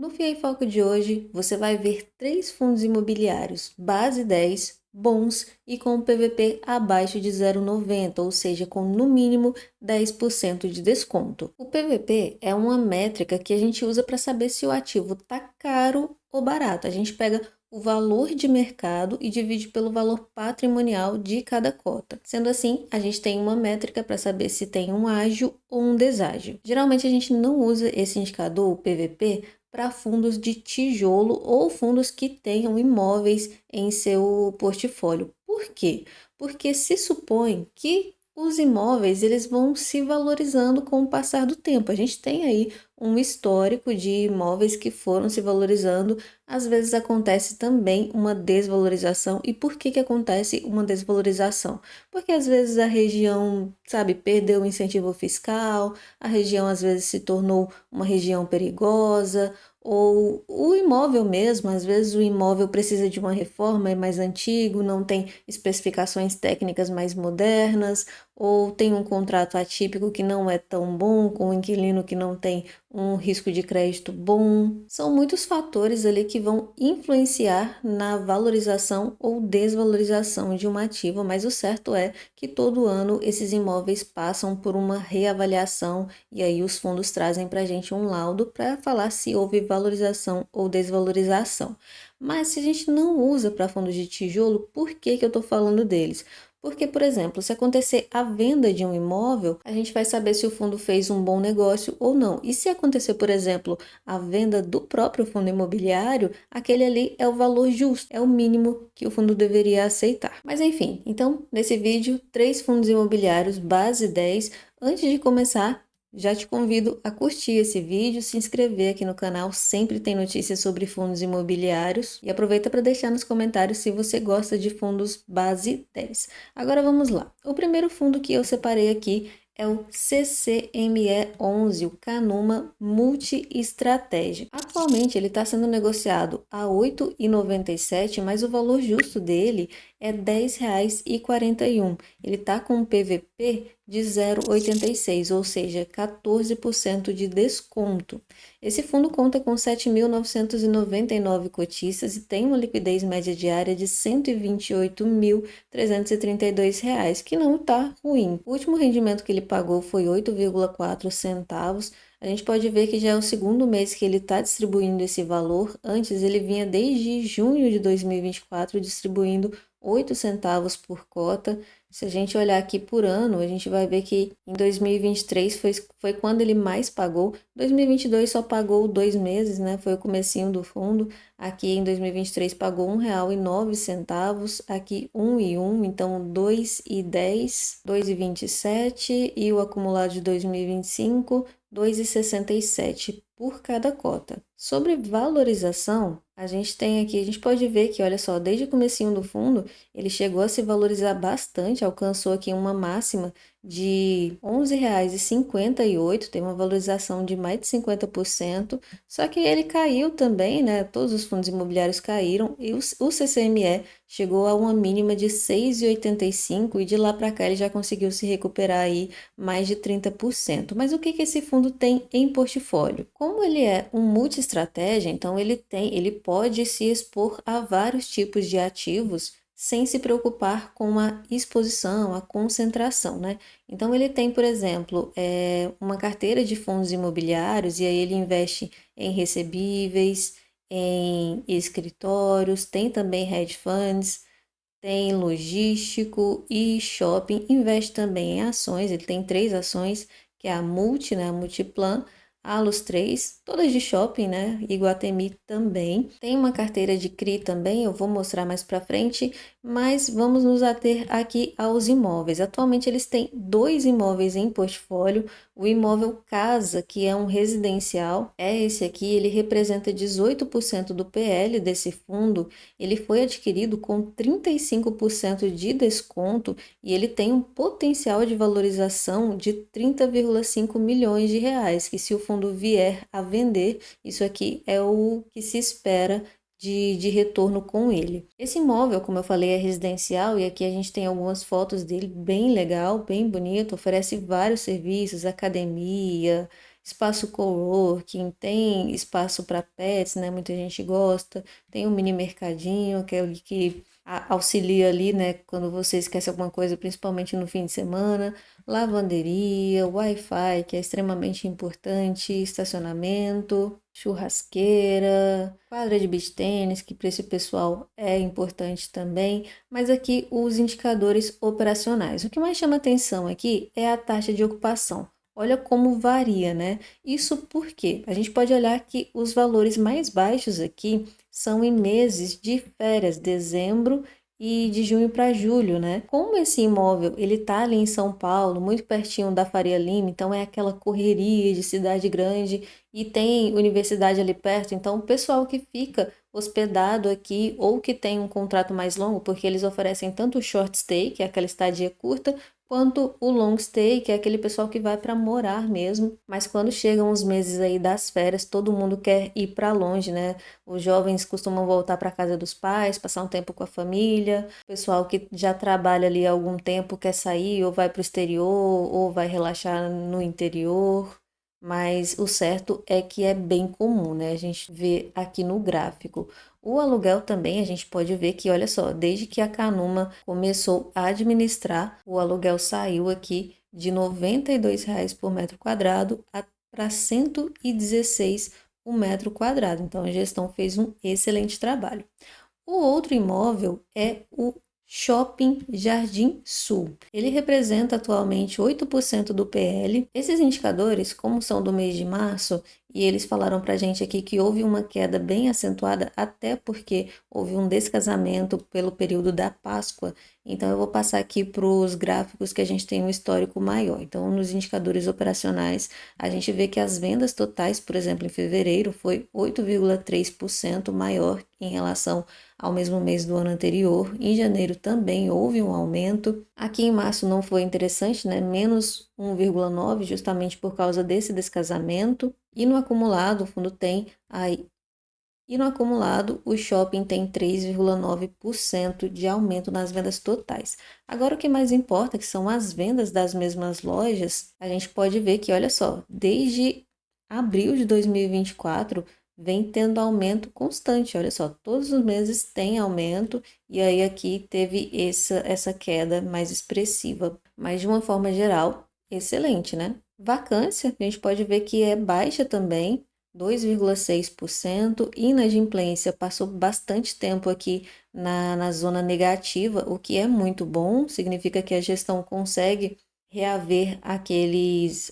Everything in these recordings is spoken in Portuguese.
No FIA em Foco de hoje, você vai ver 3 fundos imobiliários base 10, bons e com PVP abaixo de 0,90, ou seja, com no mínimo 10% de desconto. O PVP é uma métrica que a gente usa para saber se o ativo está caro ou barato. A gente pega o valor de mercado e divide pelo valor patrimonial de cada cota. Sendo assim, a gente tem uma métrica para saber se tem um ágio ou um deságio. Geralmente a gente não usa esse indicador, o PVP, para fundos de tijolo ou fundos que tenham imóveis em seu portfólio. Por quê? Porque se supõe que os imóveis eles vão se valorizando com o passar do tempo. A gente tem aí um histórico de imóveis que foram se valorizando. Às vezes acontece também uma desvalorização. E por que acontece uma desvalorização? Porque às vezes a região, sabe, perdeu o incentivo fiscal, a região às vezes se tornou uma região perigosa, ou o imóvel mesmo, às vezes o imóvel precisa de uma reforma, é mais antigo, não tem especificações técnicas mais modernas, ou tem um contrato atípico que não é tão bom, com um inquilino que não tem um risco de crédito bom. São muitos fatores ali que vão influenciar na valorização ou desvalorização de um ativo, mas o certo é que todo ano esses imóveis passam por uma reavaliação e aí os fundos trazem para a gente um laudo para falar se houve valorização ou desvalorização. Mas se a gente não usa para fundos de tijolo, por que eu estou falando deles? Porque, por exemplo, se acontecer a venda de um imóvel, a gente vai saber se o fundo fez um bom negócio ou não. E se acontecer, por exemplo, a venda do próprio fundo imobiliário, aquele ali é o valor justo, é o mínimo que o fundo deveria aceitar. Mas enfim, então, nesse vídeo, 3 fundos imobiliários base 10. Antes de começar, já te convido a curtir esse vídeo, se inscrever aqui no canal, sempre tem notícias sobre fundos imobiliários e aproveita para deixar nos comentários se você gosta de fundos base 10. Agora vamos lá. O primeiro fundo que eu separei aqui é o CCME11, o Canuma Multi-Estratégia. Atualmente ele está sendo negociado a R$ 8,97, mas o valor justo dele é R$ 10,41. Ele está com um PVP de 0,86, ou seja, 14% de desconto. Esse fundo conta com 7.999 cotistas e tem uma liquidez média diária de R$ 128.332, que não está ruim. O último rendimento que ele pagou foi 8,4 centavos. A gente pode ver que já é o segundo mês que ele está distribuindo esse valor. Antes ele vinha desde junho de 2024 distribuindo 8 centavos por cota. Se a gente olhar aqui por ano, a gente vai ver que em 2023 foi quando ele mais pagou. 2022 só pagou 2 meses, né? Foi o comecinho do fundo. Aqui em 2023 pagou R$ 1,09, aqui 1,01, então 2,10, 2,27 e o acumulado de 2025, 2,67 por cada cota. Sobre valorização, a gente tem aqui, a gente pode ver que, olha só, desde o comecinho do fundo, ele chegou a se valorizar bastante, alcançou aqui uma máxima de R$ 11,58, tem uma valorização de mais de 50%, só que ele caiu também, né? Todos os fundos imobiliários caíram e o CCME chegou a uma mínima de 6,85 e de lá para cá ele já conseguiu se recuperar aí mais de 30%. Mas o que esse fundo tem em portfólio? Como ele é um multi-estratégia, então ele pode se expor a vários tipos de ativos sem se preocupar com a exposição, a concentração, né? Então ele tem, por exemplo, uma carteira de fundos imobiliários e aí ele investe em recebíveis, em escritórios, tem também hedge funds, tem logístico e shopping, investe também em ações, ele tem 3 ações, que é a Multi, né, a Multiplan, a Alus 3, todas de shopping, né, Iguatemi também. Tem uma carteira de CRI também, eu vou mostrar mais para frente, mas vamos nos ater aqui aos imóveis. Atualmente eles têm 2 imóveis em portfólio. O imóvel Casa, que é um residencial, é esse aqui, ele representa 18% do PL desse fundo. Ele foi adquirido com 35% de desconto e ele tem um potencial de valorização de 30,5 milhões de reais, que se o fundo vier a vender, isso aqui é o que se espera de retorno com ele. Esse imóvel, como eu falei, é residencial e aqui a gente tem algumas fotos dele, bem legal, bem bonito, oferece vários serviços, academia, espaço coworking, tem espaço para pets, né? Muita gente gosta. Tem um mini mercadinho, aquele que auxilia ali, né? Quando você esquece alguma coisa, principalmente no fim de semana. Lavanderia, Wi-Fi, que é extremamente importante, estacionamento, churrasqueira, quadra de beach tênis, que para esse pessoal é importante também. Mas aqui os indicadores operacionais. O que mais chama atenção aqui é a taxa de ocupação. Olha como varia, né? Isso porque a gente pode olhar que os valores mais baixos aqui são em meses de férias, dezembro e de junho para julho, né? Como esse imóvel ele tá ali em São Paulo, muito pertinho da Faria Lima, então é aquela correria de cidade grande e tem universidade ali perto, então o pessoal que fica hospedado aqui ou que tem um contrato mais longo, porque eles oferecem tanto o short stay, que é aquela estadia curta, quanto o long stay, que é aquele pessoal que vai para morar mesmo. Mas quando chegam os meses aí das férias, todo mundo quer ir para longe, né? Os jovens costumam voltar para casa dos pais, passar um tempo com a família. O pessoal que já trabalha ali há algum tempo quer sair ou vai para o exterior ou vai relaxar no interior. Mas o certo é que é bem comum, né? A gente vê aqui no gráfico. O aluguel também, a gente pode ver que, olha só, desde que a Canuma começou a administrar, o aluguel saiu aqui de R$ 92 por metro quadrado para 116 o metro quadrado. Então, a gestão fez um excelente trabalho. O outro imóvel é o Shopping Jardim Sul. Ele representa atualmente 8% do PL. Esses indicadores, como são do mês de março, e eles falaram para a gente aqui que houve uma queda bem acentuada, até porque houve um descasamento pelo período da Páscoa. Então, eu vou passar aqui para os gráficos que a gente tem um histórico maior. Então, nos indicadores operacionais, a gente vê que as vendas totais, por exemplo, em fevereiro, foi 8,3% maior em relação ao mesmo mês do ano anterior. Em janeiro também houve um aumento. Aqui em março não foi interessante, né? Menos 1,9, justamente por causa desse descasamento. E no acumulado, o fundo tem aí. E no acumulado, o shopping tem 3,9% de aumento nas vendas totais. Agora, o que mais importa, que são as vendas das mesmas lojas, a gente pode ver que, olha só, desde abril de 2024, vem tendo aumento constante. Olha só, todos os meses tem aumento, e aí aqui teve essa queda mais expressiva. Mas, de uma forma geral, excelente, né? Vacância, a gente pode ver que é baixa também, 2,6%. Inadimplência passou bastante tempo aqui na zona negativa, o que é muito bom, significa que a gestão consegue reaver aqueles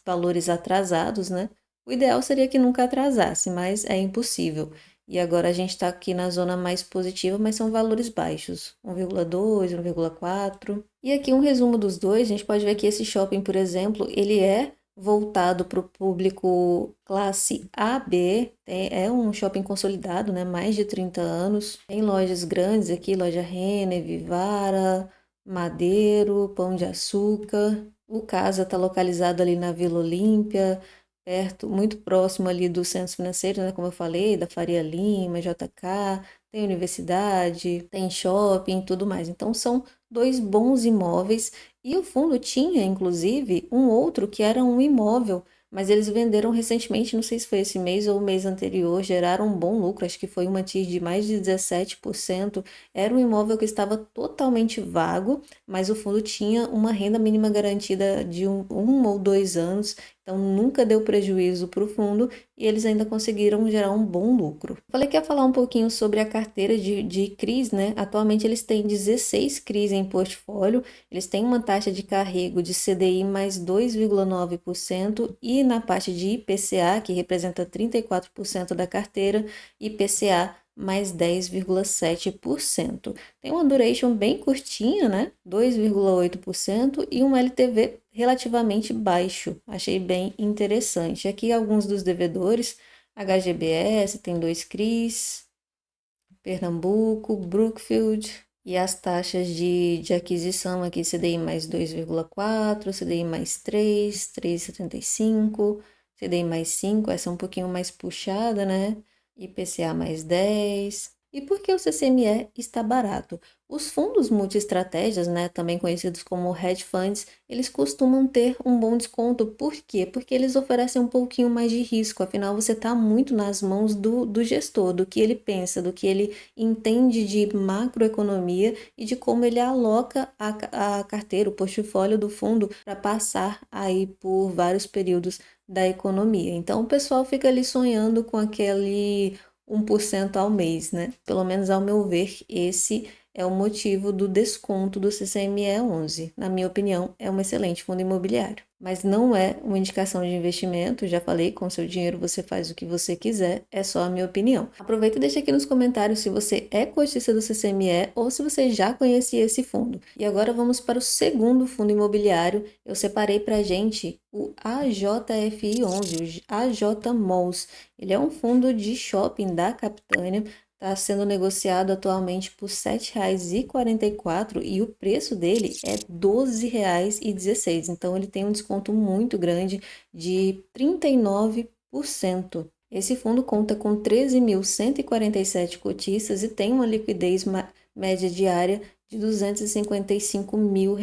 valores atrasados, né? O ideal seria que nunca atrasasse, mas é impossível. E agora a gente está aqui na zona mais positiva, mas são valores baixos, 1,2, 1,4. E aqui um resumo dos dois, a gente pode ver que esse shopping, por exemplo, ele é voltado para o público classe A, B, é um shopping consolidado, né? Mais de 30 anos. Tem lojas grandes aqui, loja Renner, Vivara, Madeiro, Pão de Açúcar. O Casa está localizado ali na Vila Olímpia, perto, muito próximo ali do centro financeiro, né? Como eu falei, da Faria Lima, JK, tem universidade, tem shopping, tudo mais. Então são dois bons imóveis e o fundo tinha, inclusive, um outro que era um imóvel, mas eles venderam recentemente, não sei se foi esse mês ou o mês anterior, geraram um bom lucro, acho que foi uma TIR de mais de 17%. Era um imóvel que estava totalmente vago, mas o fundo tinha uma renda mínima garantida de um ou 2 anos, então nunca deu prejuízo para o fundo e eles ainda conseguiram gerar um bom lucro. Falei que ia falar um pouquinho sobre a carteira de CRIs, né? Atualmente eles têm 16 CRIs em portfólio, eles têm uma taxa de carrego de CDI mais 2,9% e na parte de IPCA, que representa 34% da carteira, IPCA mais 10,7%. Tem uma duration bem curtinha, né? 2,8% e um LTV relativamente baixo. Achei bem interessante. Aqui alguns dos devedores, HGBS, tem 2 CRIs, Pernambuco, Brookfield, e as taxas de aquisição aqui, CDI mais 2,4, CDI mais 3, 3,75, CDI mais 5, essa é um pouquinho mais puxada, né? IPCA mais 10. E por que o CCME está barato? Os fundos multiestratégias, né, também conhecidos como hedge funds, eles costumam ter um bom desconto. Por quê? Porque eles oferecem um pouquinho mais de risco, afinal você está muito nas mãos do gestor, do que ele pensa, do que ele entende de macroeconomia e de como ele aloca a carteira, o portfólio do fundo para passar aí por vários períodos da economia. Então o pessoal fica ali sonhando com aquele 1% ao mês, né? Pelo menos ao meu ver, esse é o motivo do desconto do CCME 11. Na minha opinião, é um excelente fundo imobiliário. Mas não é uma indicação de investimento, já falei, com seu dinheiro você faz o que você quiser, é só a minha opinião. Aproveita e deixa aqui nos comentários se você é cotista do CCME ou se você já conhecia esse fundo. E agora vamos para o segundo fundo imobiliário. Eu separei para a gente o AJFI 11, o AJ Malls. Ele é um fundo de shopping da Capitânia. Está sendo negociado atualmente por R$ 7,44 e o preço dele é R$ 12,16. Então ele tem um desconto muito grande de 39%. Esse fundo conta com 13.147 cotistas e tem uma liquidez média diária de R$ 255 mil.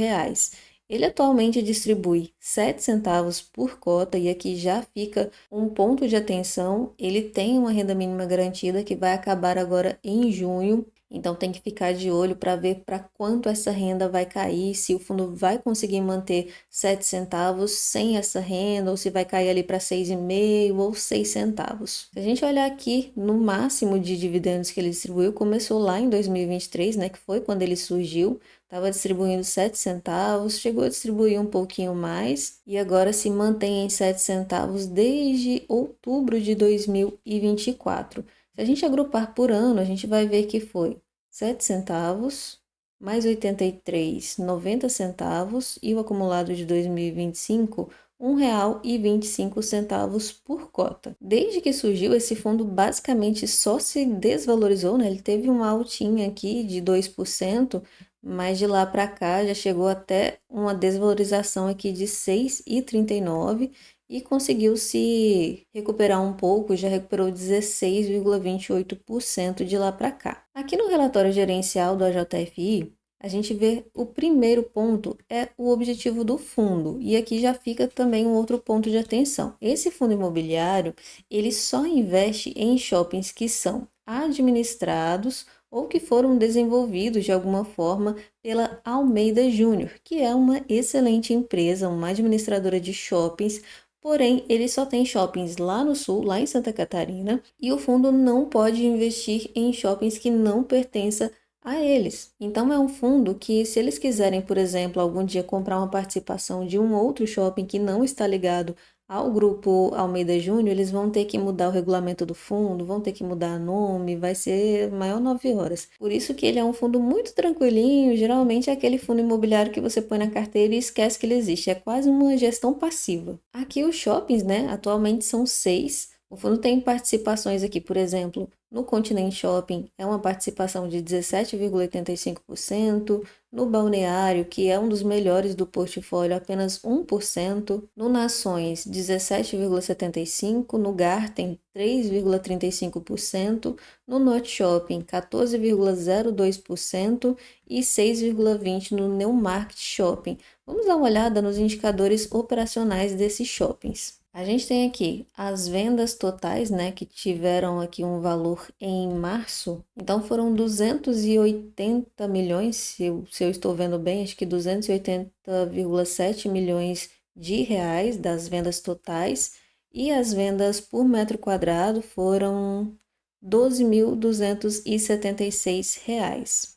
Ele atualmente distribui 7 centavos por cota e aqui já fica um ponto de atenção. Ele tem uma renda mínima garantida que vai acabar agora em junho. Então tem que ficar de olho para ver para quanto essa renda vai cair, se o fundo vai conseguir manter 7 centavos sem essa renda, ou se vai cair ali para 6,5 ou 6 centavos. Se a gente olhar aqui no máximo de dividendos que ele distribuiu, começou lá em 2023, né, que foi quando ele surgiu. Estava distribuindo 7 centavos, chegou a distribuir um pouquinho mais e agora se mantém em 7 centavos desde outubro de 2024. Se a gente agrupar por ano, a gente vai ver que foi 7 centavos, mais 83, 90 centavos e o acumulado de 2025, R$ 1,25 por cota. Desde que surgiu, esse fundo basicamente só se desvalorizou, né? Ele teve uma altinha aqui de 2%, mas de lá para cá já chegou até uma desvalorização aqui de 6,39 e conseguiu se recuperar um pouco, já recuperou 16,28% de lá para cá. Aqui no relatório gerencial do AJFI, a gente vê o primeiro ponto é o objetivo do fundo, e aqui já fica também um outro ponto de atenção. Esse fundo imobiliário, ele só investe em shoppings que são administrados ou que foram desenvolvidos de alguma forma pela Almeida Júnior, que é uma excelente empresa, uma administradora de shoppings. Porém, ele só tem shoppings lá no sul, lá em Santa Catarina, e o fundo não pode investir em shoppings que não pertençam a eles. Então, é um fundo que, se eles quiserem, por exemplo, algum dia comprar uma participação de um outro shopping que não está ligado ao grupo Almeida Júnior, eles vão ter que mudar o regulamento do fundo, vão ter que mudar nome, vai ser maior 9 horas. Por isso que ele é um fundo muito tranquilinho, geralmente é aquele fundo imobiliário que você põe na carteira e esquece que ele existe, é quase uma gestão passiva. Aqui os shoppings, né, atualmente são 6. O fundo tem participações aqui, por exemplo, no Continente Shopping é uma participação de 17,85%, no Balneário, que é um dos melhores do portfólio, apenas 1%, no Nações, 17,75%, no Garten, 3,35%, no Norte Shopping, 14,02% e 6,20% no Neumarkt Shopping. Vamos dar uma olhada nos indicadores operacionais desses shoppings. A gente tem aqui as vendas totais, né, que tiveram aqui um valor em março. Então foram 280 milhões, se eu estou vendo bem, acho que 280,7 milhões de reais das vendas totais. E as vendas por metro quadrado foram R$ 12.276.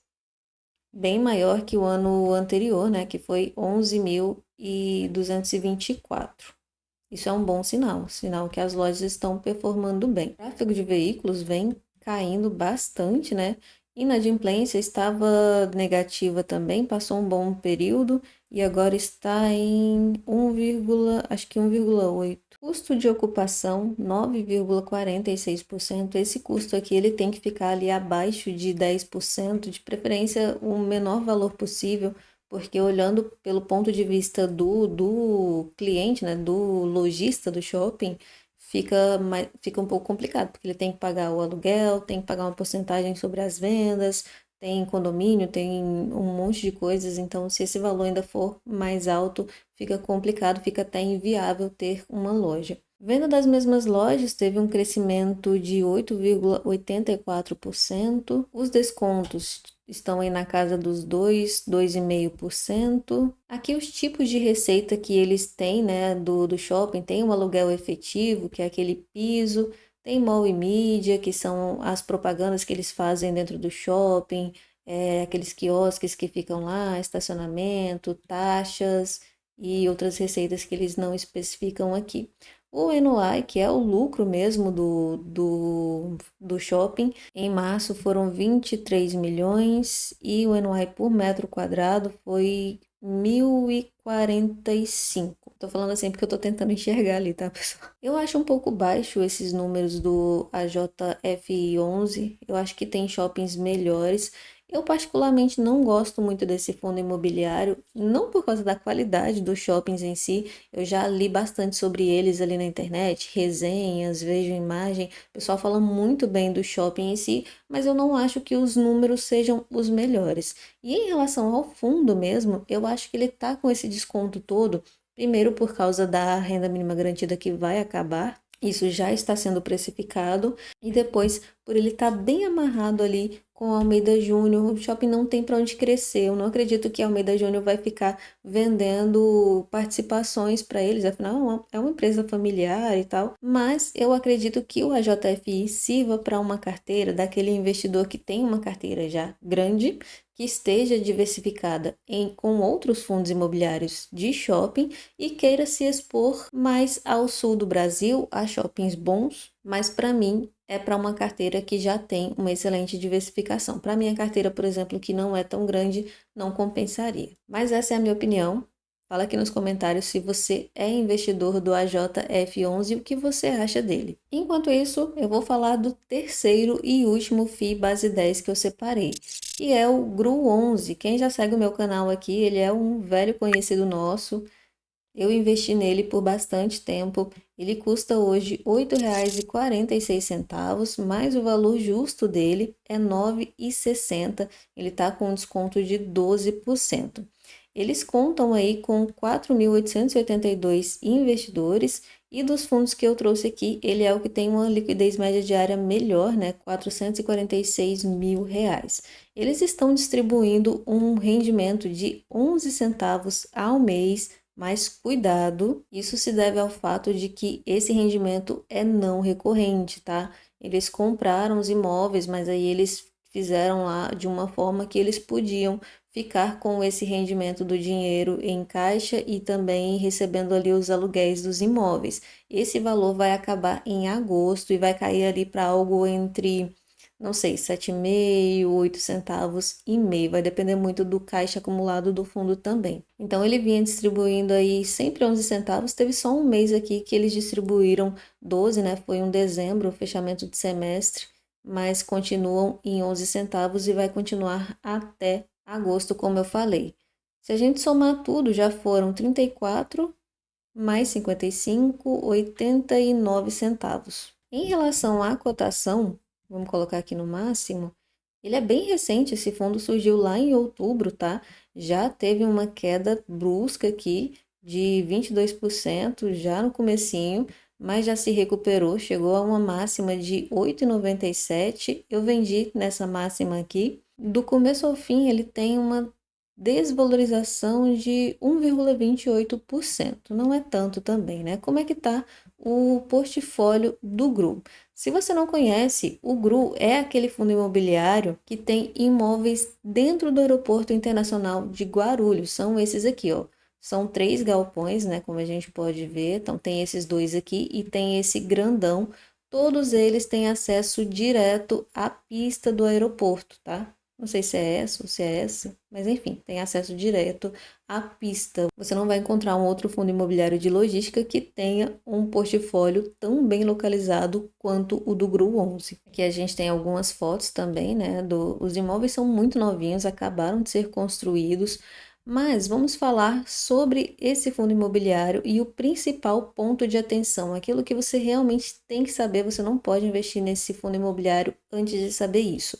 Bem maior que o ano anterior, né, que foi 11.224. Isso é um bom sinal, sinal que as lojas estão performando bem. O tráfego de veículos vem caindo bastante, né? Inadimplência estava negativa também, passou um bom período e agora está em 1,8. Custo de ocupação 9,46%. Esse custo aqui ele tem que ficar ali abaixo de 10%, de preferência o menor valor possível, porque olhando pelo ponto de vista do cliente, né, do lojista do shopping, fica um pouco complicado, porque ele tem que pagar o aluguel, tem que pagar uma porcentagem sobre as vendas, tem condomínio, tem um monte de coisas, então se esse valor ainda for mais alto, fica complicado, fica até inviável ter uma loja. Venda das mesmas lojas teve um crescimento de 8,84%. Os descontos estão aí na casa dos 2,5%. Aqui os tipos de receita que eles têm, né, do shopping, tem o aluguel efetivo, que é aquele piso, tem mall e mídia, que são as propagandas que eles fazem dentro do shopping, aqueles quiosques que ficam lá, estacionamento, taxas e outras receitas que eles não especificam aqui. O NOI, que é o lucro mesmo do shopping, em março foram 23 milhões e o NOI por metro quadrado foi 1.045. Tô falando assim porque eu tô tentando enxergar ali, tá, pessoal? Eu acho um pouco baixo esses números do AJF11. Eu acho que tem shoppings melhores. Eu particularmente não gosto muito desse fundo imobiliário, não por causa da qualidade dos shoppings em si. Eu já li bastante sobre eles ali na internet, resenhas, vejo imagem. O pessoal fala muito bem do shopping em si, mas eu não acho que os números sejam os melhores. E em relação ao fundo mesmo, eu acho que ele tá com esse desconto todo, primeiro por causa da renda mínima garantida que vai acabar. Isso já está sendo precificado e depois por ele estar bem amarrado ali com a Almeida Júnior, o shopping não tem para onde crescer. Eu não acredito que a Almeida Júnior vai ficar vendendo participações para eles, afinal é uma empresa familiar e tal. Mas eu acredito que o AJFI sirva para uma carteira daquele investidor que tem uma carteira já grande, que esteja diversificada com outros fundos imobiliários de shopping e queira se expor mais ao sul do Brasil, a shoppings bons, mas para mim é para uma carteira que já tem uma excelente diversificação. Para minha carteira, por exemplo, que não é tão grande, não compensaria. Mas essa é a minha opinião. Fala aqui nos comentários se você é investidor do AJF11 e o que você acha dele. Enquanto isso, eu vou falar do terceiro e último FII base 10 que eu separei, que é o GRU11. Quem já segue o meu canal aqui, ele é um velho conhecido nosso. Eu investi nele por bastante tempo. Ele custa hoje R$ 8,46, mas o valor justo dele é R$ 9,60. Ele está com um desconto de 12%. Eles contam aí com 4.882 investidores e dos fundos que eu trouxe aqui, ele é o que tem uma liquidez média diária melhor, né? R$ 446 mil. Eles estão distribuindo um rendimento de 11 centavos ao mês, mas cuidado, isso se deve ao fato de que esse rendimento é não recorrente, tá? Eles compraram os imóveis, mas aí eles fizeram lá de uma forma que eles podiam ficar com esse rendimento do dinheiro em caixa e também recebendo ali os aluguéis dos imóveis. Esse valor vai acabar em agosto e vai cair ali para algo entre, não sei, 7,5, 8 centavos e meio. Vai depender muito do caixa acumulado do fundo também. Então ele vinha distribuindo aí sempre 11 centavos. Teve só um mês aqui que eles distribuíram 12, né? Foi um dezembro, fechamento de semestre, mas continuam em 11 centavos e vai continuar até agosto, como eu falei. Se a gente somar tudo, já foram 34 mais 55, 89 centavos. Em relação à cotação, vamos colocar aqui no máximo, ele é bem recente, esse fundo surgiu lá em outubro, tá? Já teve uma queda brusca aqui de 22% já no comecinho, mas já se recuperou, chegou a uma máxima de 8,97. Eu vendi nessa máxima aqui. Do começo ao fim, ele tem uma desvalorização de 1,28%. Não é tanto também, né? Como é que tá o portfólio do GRU? Se você não conhece, o GRU é aquele fundo imobiliário que tem imóveis dentro do Aeroporto Internacional de Guarulhos. São esses aqui, ó. São 3 galpões, né? Como a gente pode ver. Então, tem esses 2 aqui e tem esse grandão. Todos eles têm acesso direto à pista do aeroporto, tá? Não sei se é essa ou se é essa, mas enfim, tem acesso direto à pista. Você não vai encontrar um outro fundo imobiliário de logística que tenha um portfólio tão bem localizado quanto o do GRU11. Aqui a gente tem algumas fotos também, né? Os imóveis são muito novinhos, acabaram de ser construídos, Mas vamos falar sobre esse fundo imobiliário e o principal ponto de atenção, aquilo que você realmente tem que saber, você não pode investir nesse fundo imobiliário antes de saber isso.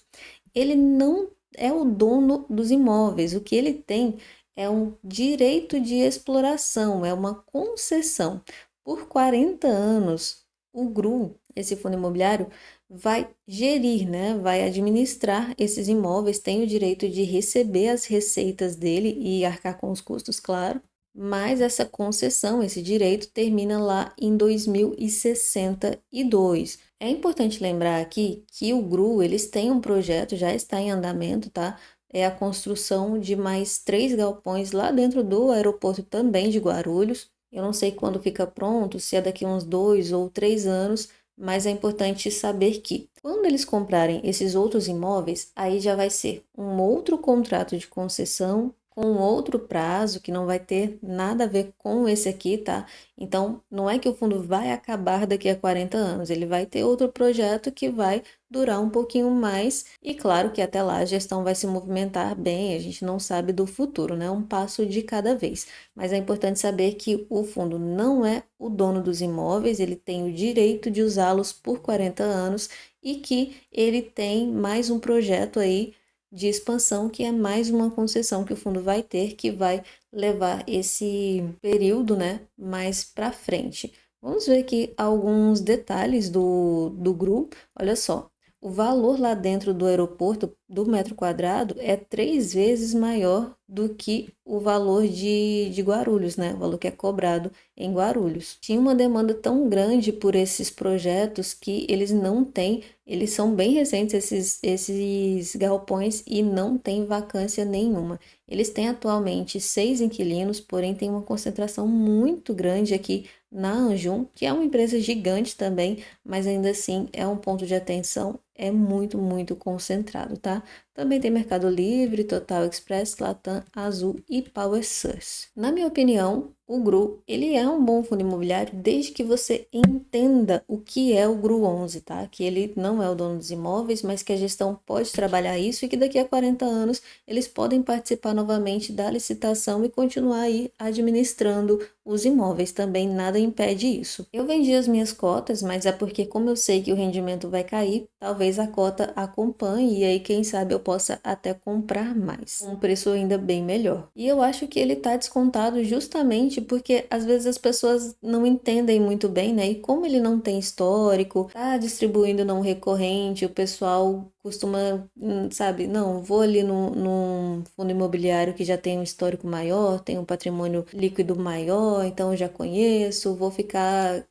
Ele não é o dono dos imóveis, o que ele tem é um direito de exploração, é uma concessão. Por 40 anos, o GRU, esse fundo imobiliário, vai gerir, né? Vai administrar esses imóveis, tem o direito de receber as receitas dele e arcar com os custos, claro. Mas essa concessão, esse direito, termina lá em 2062. É importante lembrar aqui que o GRU, eles têm um projeto, já está em andamento, tá? É a construção de mais 3 galpões lá dentro do aeroporto também de Guarulhos. Eu não sei quando fica pronto, se é daqui a uns 2 ou 3 anos, mas é importante saber que quando eles comprarem esses outros imóveis, aí já vai ser um outro contrato de concessão com outro prazo que não vai ter nada a ver com esse aqui, tá? Então, não é que o fundo vai acabar daqui a 40 anos, ele vai ter outro projeto que vai durar um pouquinho mais e claro que até lá a gestão vai se movimentar bem, a gente não sabe do futuro, né? Um passo de cada vez. Mas é importante saber que o fundo não é o dono dos imóveis, ele tem o direito de usá-los por 40 anos e que ele tem mais um projeto aí de expansão, que é mais uma concessão que o fundo vai ter, que vai levar esse período, né, mais para frente. Vamos ver aqui alguns detalhes do GRU. Olha só, o valor lá dentro do aeroporto do metro quadrado é 3 vezes maior do que o valor de Guarulhos, né? O valor que é cobrado em Guarulhos. Tinha uma demanda tão grande por esses projetos que eles não têm, eles são bem recentes, esses galpões, e não tem vacância nenhuma. Eles têm atualmente 6 inquilinos, porém tem uma concentração muito grande aqui na Anjum, que é uma empresa gigante também, mas ainda assim é um ponto de atenção, é muito, muito concentrado, tá? Também tem Mercado Livre, Total Express, Latam, Azul e PowerSource. Na minha opinião, o GRU, ele é um bom fundo imobiliário desde que você entenda o que é o GRU 11, tá? Que ele não é o dono dos imóveis, mas que a gestão pode trabalhar isso e que daqui a 40 anos eles podem participar novamente da licitação e continuar aí administrando os imóveis. Também nada impede isso. Eu vendi as minhas cotas, mas é porque como eu sei que o rendimento vai cair, talvez a cota acompanhe e aí quem sabe eu possa até comprar mais, um preço ainda bem melhor. E eu acho que ele está descontado justamente porque às vezes as pessoas não entendem muito bem, né? E como ele não tem histórico, tá distribuindo não recorrente, o pessoal costuma, sabe, não, vou ali num fundo imobiliário que já tem um histórico maior, tem um patrimônio líquido maior, então eu já conheço, vou ficar...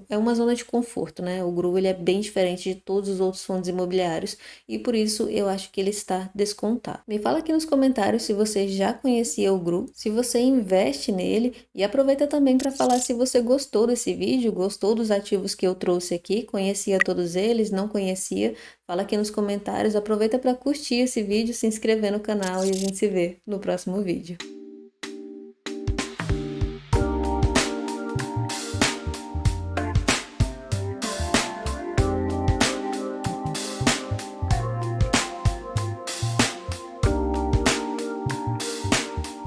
É uma zona de conforto, né? O GRU, ele é bem diferente de todos os outros fundos imobiliários e por isso eu acho que ele está descontado. Me fala aqui nos comentários se você já conhecia o GRU, se você investe nele e aproveita também para falar se você gostou desse vídeo, gostou dos ativos que eu trouxe aqui, conhecia todos eles, não conhecia. Fala aqui nos comentários, aproveita para curtir esse vídeo, se inscrever no canal e a gente se vê no próximo vídeo.